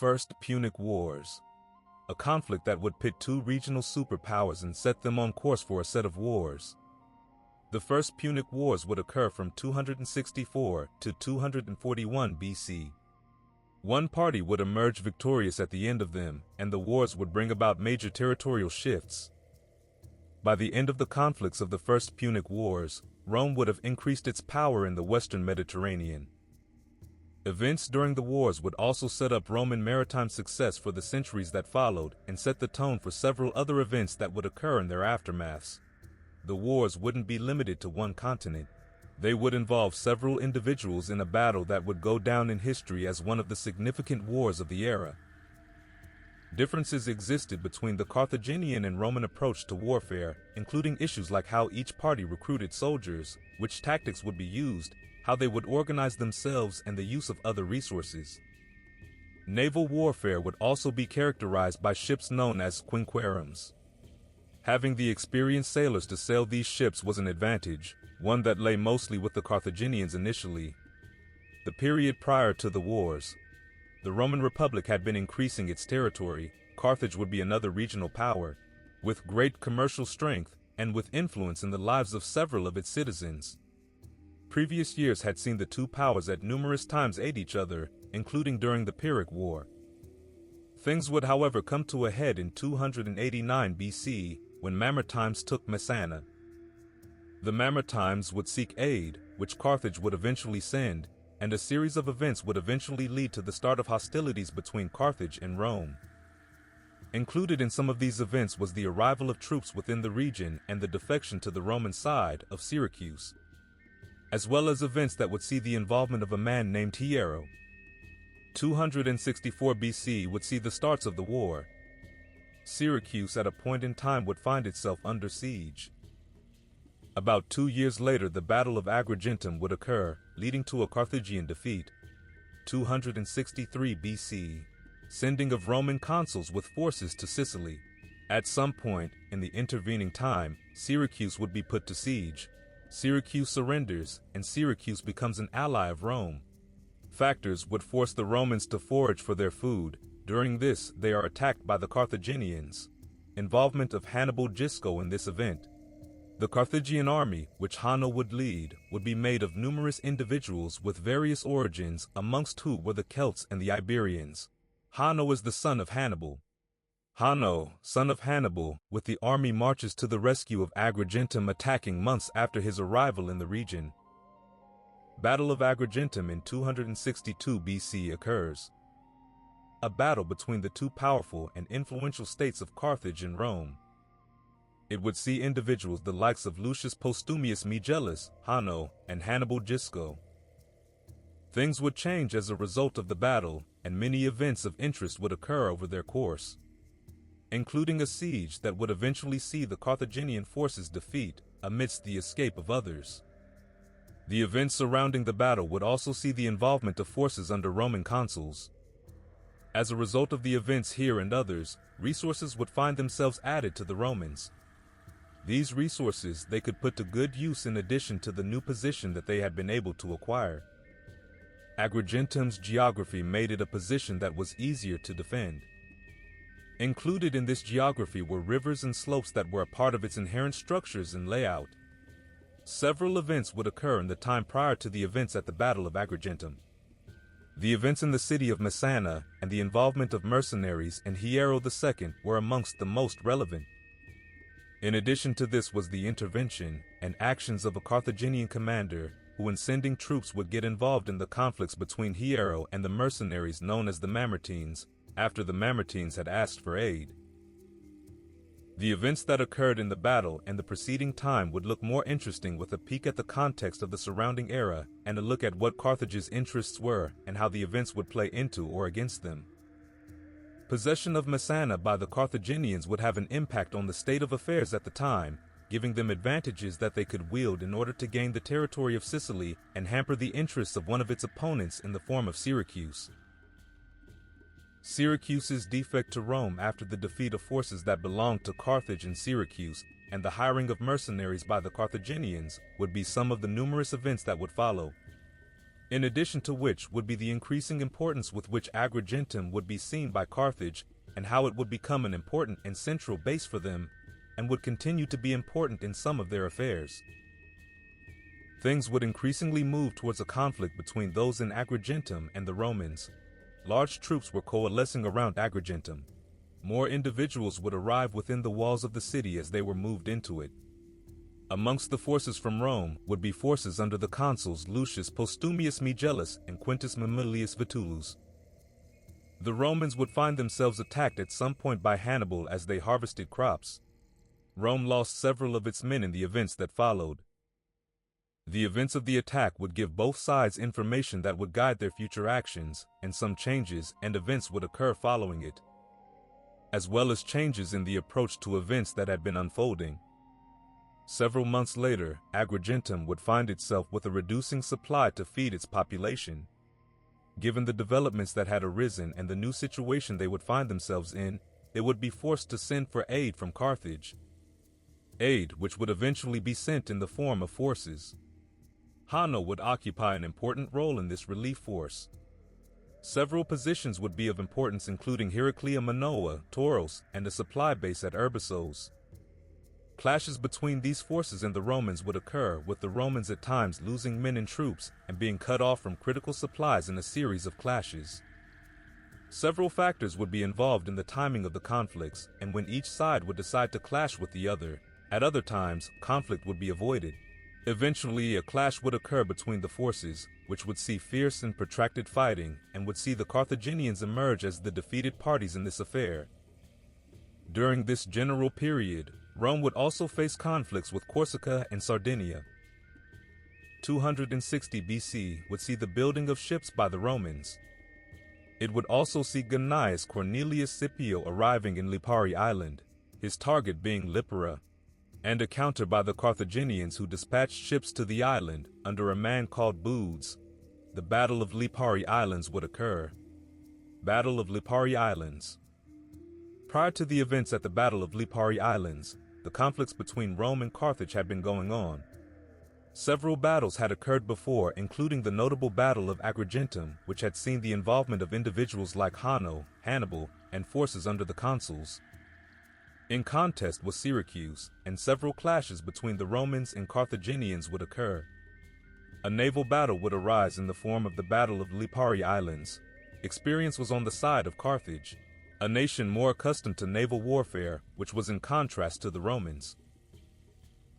First Punic Wars, a conflict that would pit two regional superpowers and set them on course for a set of wars. The First Punic Wars would occur from 264 to 241 BC. One party would emerge victorious at the end of them, and the wars would bring about major territorial shifts. By the end of the conflicts of the First Punic Wars, Rome would have increased its power in the Western Mediterranean. Events during the wars would also set up Roman maritime success for the centuries that followed and set the tone for several other events that would occur in their aftermaths. The wars wouldn't be limited to one continent. They would involve several individuals in a battle that would go down in history as one of the significant wars of the era. Differences existed between the Carthaginian and Roman approach to warfare, including issues like how each party recruited soldiers, which tactics would be used, how they would organize themselves, and the use of other resources. Naval warfare would also be characterized by ships known as quinqueremes. Having the experienced sailors to sail these ships was an advantage, one that lay mostly with the Carthaginians initially. The period prior to the wars, the Roman Republic had been increasing its territory. Carthage would be another regional power, with great commercial strength and with influence in the lives of several of its citizens. Previous years had seen the two powers at numerous times aid each other, including during the Pyrrhic War. Things would, however, come to a head in 289 BC, when Mamertimes took Messana. The Mamertimes would seek aid, which Carthage would eventually send, and a series of events would eventually lead to the start of hostilities between Carthage and Rome. Included in some of these events was the arrival of troops within the region and the defection to the Roman side of Syracuse, as well as events that would see the involvement of a man named Hiero. 264 BC would see the starts of the war. Syracuse at a point in time would find itself under siege. About 2 years later, the Battle of Agrigentum would occur, leading to a Carthaginian defeat. 263 BC, sending of Roman consuls with forces to Sicily. At some point in the intervening time, Syracuse would be put to siege. Syracuse surrenders, and Syracuse becomes an ally of Rome. Factors would force the Romans to forage for their food. During this, they are attacked by the Carthaginians. Involvement of Hannibal Gisco in this event. The Carthaginian army, which Hanno would lead, would be made of numerous individuals with various origins, amongst who were the Celts and the Iberians. Hanno is the son of Hannibal. Hanno, son of Hannibal, with the army marches to the rescue of Agrigentum, attacking months after his arrival in the region. Battle of Agrigentum in 262 BC occurs. A battle between the two powerful and influential states of Carthage and Rome. It would see individuals the likes of Lucius Postumius Megellus, Hanno, and Hannibal Gisco. Things would change as a result of the battle, and many events of interest would occur over their course, including a siege that would eventually see the Carthaginian forces defeat amidst the escape of others. The events surrounding the battle would also see the involvement of forces under Roman consuls. As a result of the events here and others, resources would find themselves added to the Romans. These resources they could put to good use in addition to the new position that they had been able to acquire. Agrigentum's geography made it a position that was easier to defend. Included in this geography were rivers and slopes that were a part of its inherent structures and layout. Several events would occur in the time prior to the events at the Battle of Agrigentum. The events in the city of Messana and the involvement of mercenaries and Hiero II were amongst the most relevant. In addition to this was the intervention and actions of a Carthaginian commander who, in sending troops, would get involved in the conflicts between Hiero and the mercenaries known as the Mamertines, after the Mamertines had asked for aid. The events that occurred in the battle and the preceding time would look more interesting with a peek at the context of the surrounding era and a look at what Carthage's interests were and how the events would play into or against them. Possession of Messana by the Carthaginians would have an impact on the state of affairs at the time, giving them advantages that they could wield in order to gain the territory of Sicily and hamper the interests of one of its opponents in the form of Syracuse. Syracuse's defect to Rome after the defeat of forces that belonged to Carthage and Syracuse, and the hiring of mercenaries by the Carthaginians would be some of the numerous events that would follow. In addition to which would be the increasing importance with which Agrigentum would be seen by Carthage, and how it would become an important and central base for them, and would continue to be important in some of their affairs. Things would increasingly move towards a conflict between those in Agrigentum and the Romans. Large troops were coalescing around Agrigentum. More individuals would arrive within the walls of the city as they were moved into it. Amongst the forces from Rome would be forces under the consuls Lucius Postumius Megellus and Quintus Mamilius Vitulus. The Romans would find themselves attacked at some point by Hannibal as they harvested crops. Rome lost several of its men in the events that followed. The events of the attack would give both sides information that would guide their future actions, and some changes and events would occur following it, as well as changes in the approach to events that had been unfolding. Several months later, Agrigentum would find itself with a reducing supply to feed its population. Given the developments that had arisen and the new situation they would find themselves in, they would be forced to send for aid from Carthage. Aid which would eventually be sent in the form of forces. Hanno would occupy an important role in this relief force. Several positions would be of importance, including Heraclea Manoa, Tauros, and a supply base at Urbissos. Clashes between these forces and the Romans would occur, with the Romans at times losing men and troops and being cut off from critical supplies in a series of clashes. Several factors would be involved in the timing of the conflicts, and when each side would decide to clash with the other, at other times, conflict would be avoided. Eventually, a clash would occur between the forces, which would see fierce and protracted fighting, and would see the Carthaginians emerge as the defeated parties in this affair. During this general period, Rome would also face conflicts with Corsica and Sardinia. 260 BC would see the building of ships by the Romans. It would also see Gnaeus Cornelius Scipio arriving in Lipari Island, his target being Lipara, and a counter by the Carthaginians who dispatched ships to the island under a man called Boodes. The Battle of Lipari Islands would occur. Battle of Lipari Islands. Prior to the events at the Battle of Lipari Islands, the conflicts between Rome and Carthage had been going on. Several battles had occurred before, including the notable Battle of Agrigentum, which had seen the involvement of individuals like Hanno, Hannibal, and forces under the consuls. In contest was Syracuse, and several clashes between the Romans and Carthaginians would occur. A naval battle would arise in the form of the Battle of Lipari Islands. Experience was on the side of Carthage, a nation more accustomed to naval warfare, which was in contrast to the Romans.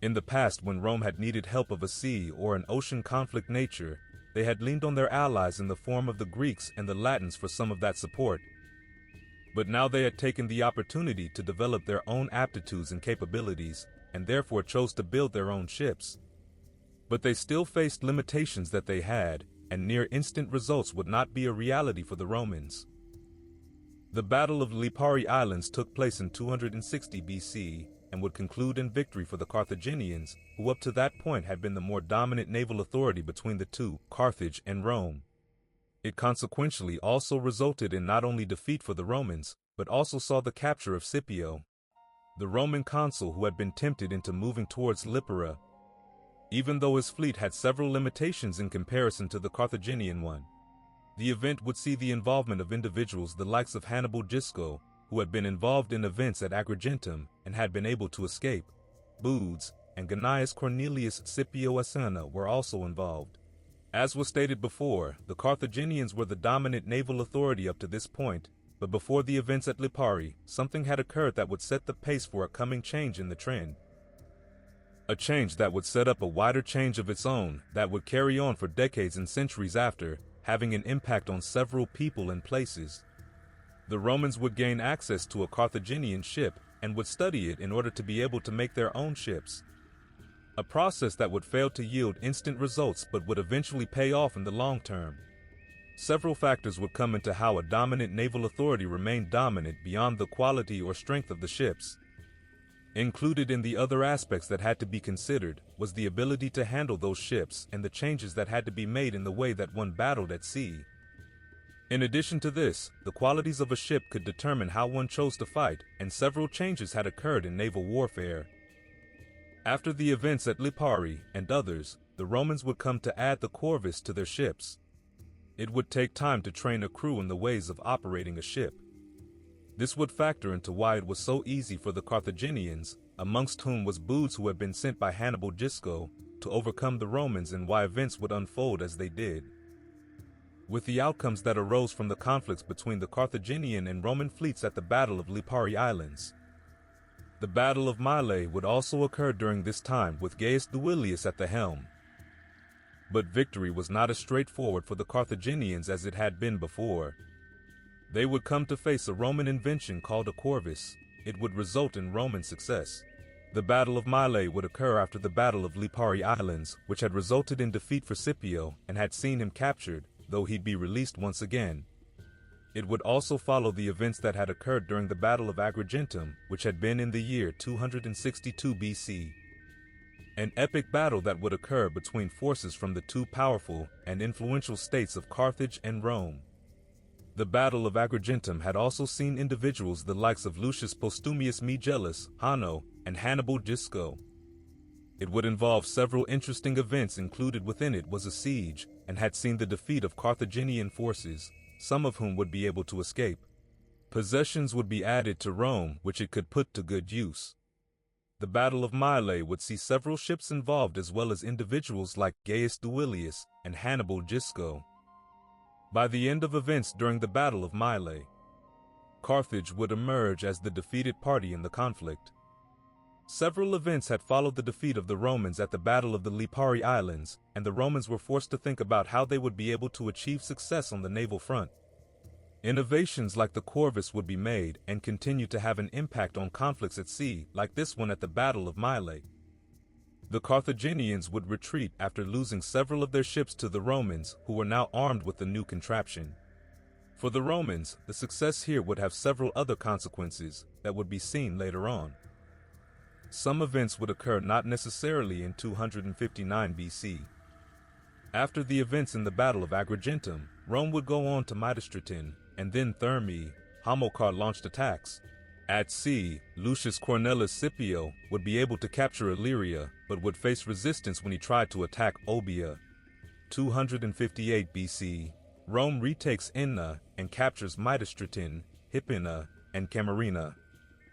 In the past, when Rome had needed help of a sea or an ocean conflict nature, they had leaned on their allies in the form of the Greeks and the Latins for some of that support. But now they had taken the opportunity to develop their own aptitudes and capabilities, and therefore chose to build their own ships. But they still faced limitations that they had, and near instant results would not be a reality for the Romans. The Battle of Lipari Islands took place in 260 BC, and would conclude in victory for the Carthaginians, who up to that point had been the more dominant naval authority between the two, Carthage and Rome. It consequentially also resulted in not only defeat for the Romans, but also saw the capture of Scipio, the Roman consul who had been tempted into moving towards Lipara. Even though his fleet had several limitations in comparison to the Carthaginian one, the event would see the involvement of individuals the likes of Hannibal Gisco, who had been involved in events at Agrigentum and had been able to escape. Boodes and Gnaeus Cornelius Scipio Asena were also involved. As was stated before, the Carthaginians were the dominant naval authority up to this point, but before the events at Lipari, something had occurred that would set the pace for a coming change in the trend. A change that would set up a wider change of its own that would carry on for decades and centuries after, having an impact on several people and places. The Romans would gain access to a Carthaginian ship and would study it in order to be able to make their own ships. A process that would fail to yield instant results but would eventually pay off in the long term. Several factors would come into how a dominant naval authority remained dominant beyond the quality or strength of the ships. Included in the other aspects that had to be considered was the ability to handle those ships and the changes that had to be made in the way that one battled at sea. In addition to this, the qualities of a ship could determine how one chose to fight, and several changes had occurred in naval warfare. After the events at Lipari and others, the Romans would come to add the corvus to their ships. It would take time to train a crew in the ways of operating a ship. This would factor into why it was so easy for the Carthaginians, amongst whom was Booths who had been sent by Hannibal Gisco, to overcome the Romans, and why events would unfold as they did. With the outcomes that arose from the conflicts between the Carthaginian and Roman fleets at the Battle of Lipari Islands. The Battle of Mylae would also occur during this time with Gaius Duilius at the helm. But victory was not as straightforward for the Carthaginians as it had been before. They would come to face a Roman invention called a corvus. It would result in Roman success. The Battle of Mylae would occur after the Battle of Lipari Islands, which had resulted in defeat for Scipio and had seen him captured, though he'd be released once again. It would also follow the events that had occurred during the Battle of Agrigentum, which had been in the year 262 BC. An epic battle that would occur between forces from the two powerful and influential states of Carthage and Rome. The Battle of Agrigentum had also seen individuals the likes of Lucius Postumius Megellus, Hanno, and Hannibal Gisco. It would involve several interesting events. Included within it was a siege, and had seen the defeat of Carthaginian forces, some of whom would be able to escape. Possessions would be added to Rome, which it could put to good use. The Battle of Mylae would see several ships involved as well as individuals like Gaius Duilius and Hannibal Gisco. By the end of events during the Battle of Mylae, Carthage would emerge as the defeated party in the conflict. Several events had followed the defeat of the Romans at the Battle of the Lipari Islands, and the Romans were forced to think about how they would be able to achieve success on the naval front. Innovations like the corvus would be made and continue to have an impact on conflicts at sea, like this one at the Battle of Mylae. The Carthaginians would retreat after losing several of their ships to the Romans, who were now armed with the new contraption. For the Romans, the success here would have several other consequences that would be seen later on. Some events would occur not necessarily in 259 BC. After the events in the Battle of Agrigentum, Rome would go on to Mytistratin, and then Thermae. Hamilcar launched attacks. At sea, Lucius Cornelis Scipio would be able to capture Illyria, but would face resistance when he tried to attack Olbia. 258 BC, Rome retakes Enna and captures Mytistratin, Hippina, and Camarina.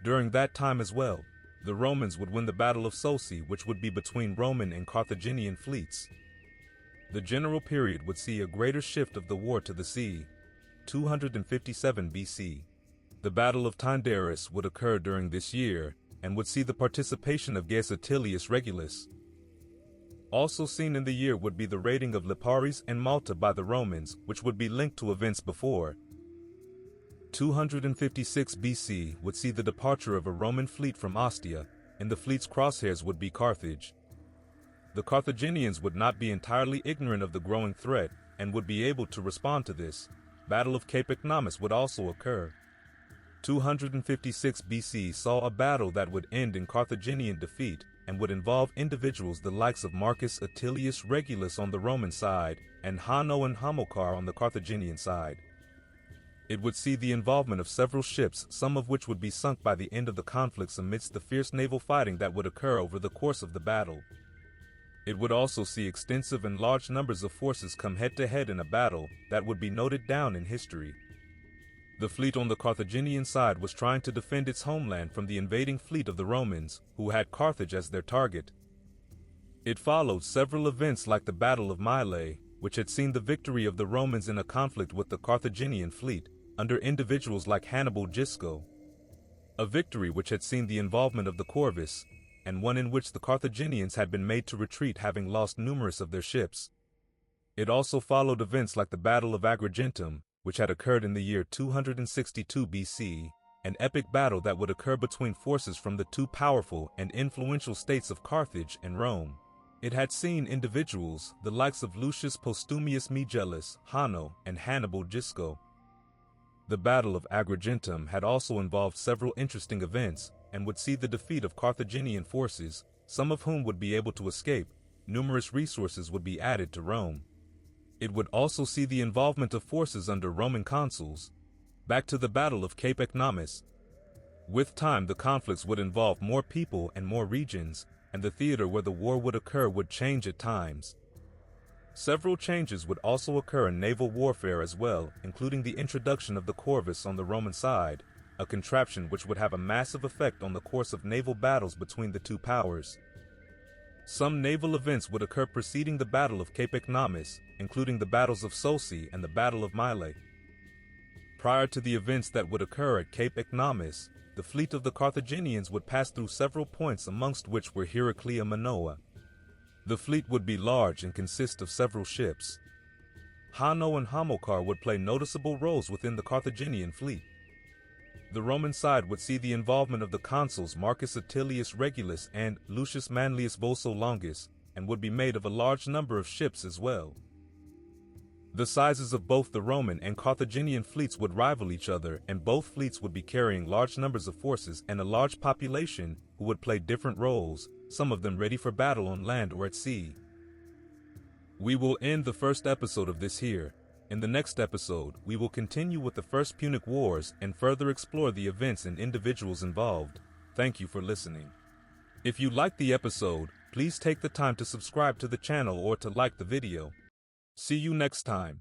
During that time as well, the Romans would win the Battle of Sosi, which would be between Roman and Carthaginian fleets. The general period would see a greater shift of the war to the sea. 257 BC. The Battle of Tyndaris would occur during this year, and would see the participation of Gaius Atilius Regulus. Also seen in the year would be the raiding of Liparis and Malta by the Romans, which would be linked to events before. 256 BC would see the departure of a Roman fleet from Ostia, and the fleet's crosshairs would be Carthage. The Carthaginians would not be entirely ignorant of the growing threat, and would be able to respond to this. Battle of Cape Economus would also occur. 256 BC saw a battle that would end in Carthaginian defeat, and would involve individuals the likes of Marcus Atilius Regulus on the Roman side, and Hanno and Hamilcar on the Carthaginian side. It would see the involvement of several ships, some of which would be sunk by the end of the conflicts amidst the fierce naval fighting that would occur over the course of the battle. It would also see extensive and large numbers of forces come head-to-head in a battle that would be noted down in history. The fleet on the Carthaginian side was trying to defend its homeland from the invading fleet of the Romans, who had Carthage as their target. It followed several events like the Battle of Mylae, which had seen the victory of the Romans in a conflict with the Carthaginian fleet, under individuals like Hannibal Gisco. A victory which had seen the involvement of the corvus, and one in which the Carthaginians had been made to retreat having lost numerous of their ships. It also followed events like the Battle of Agrigentum, which had occurred in the year 262 BC, an epic battle that would occur between forces from the two powerful and influential states of Carthage and Rome. It had seen individuals, the likes of Lucius Postumius Megellus, Hanno, and Hannibal Gisco. The Battle of Agrigentum had also involved several interesting events, and would see the defeat of Carthaginian forces, some of whom would be able to escape. Numerous resources would be added to Rome. It would also see the involvement of forces under Roman consuls. Back to the Battle of Cape Economus. With time, the conflicts would involve more people and more regions, and the theater where the war would occur would change at times. Several changes would also occur in naval warfare as well, including the introduction of the corvus on the Roman side, a contraption which would have a massive effect on the course of naval battles between the two powers. Some naval events would occur preceding the Battle of Cape Economus, including the battles of Sosi and the Battle of Mylae. Prior to the events that would occur at Cape Economus, the fleet of the Carthaginians would pass through several points, amongst which were Heraclea Manoa. The fleet would be large and consist of several ships. Hanno and Hamilcar would play noticeable roles within the Carthaginian fleet. The Roman side would see the involvement of the consuls Marcus Attilius Regulus and Lucius Manlius Vulso Longus, and would be made of a large number of ships as well. The sizes of both the Roman and Carthaginian fleets would rival each other, and both fleets would be carrying large numbers of forces and a large population who would play different roles, some of them ready for battle on land or at sea. We will end the first episode of this here. In the next episode, we will continue with the First Punic Wars and further explore the events and individuals involved. Thank you for listening. If you liked the episode, please take the time to subscribe to the channel or to like the video. See you next time.